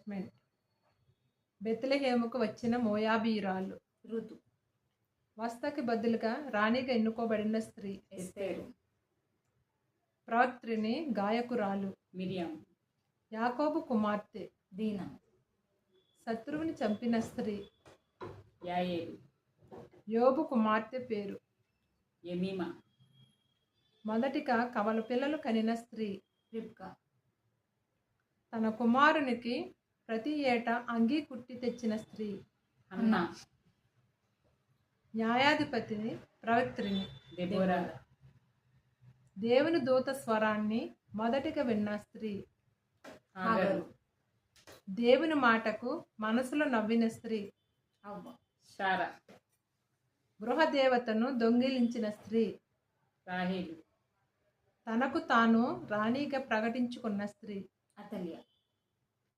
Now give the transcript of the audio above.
Statement. బెత్లెహేముకు వచ్చిన మోయాబీయురాలు ఋతు. వస్తకి బదులుగా రాణిగా ఎన్నుకోబడిన స్త్రీ ఎస్తేరు. ప్రవక్త్రిని గాయకురాలు మిరియం. యాకోబు కుమార్తె దీనా. శత్రువుని చంపిన స్త్రీ యాయేలు. యోబు కుమార్తె పేరు యమీమా. మొదటిగా కవల పిల్లలు కనిన స్త్రీ రిబ్కా. తన కుమారునికి ప్రతి ఏటా అంగీ కుట్టి తెచ్చిన స్త్రీ హన్నా. న్యాయాధిపతిని ప్రవక్త్రిని దెబోరా. దేవుని దూత స్వరాన్ని మొదటిగా విన్న స్త్రీ హాగరు. దేవుని మాటకు మనసులో నవ్విన స్త్రీ అవ్వ. శారా. గృహదేవతను దొంగిలించిన స్త్రీ రాహేలు. తనకు తాను రాణిగా ప్రకటించుకున్న స్త్రీ అతల్య.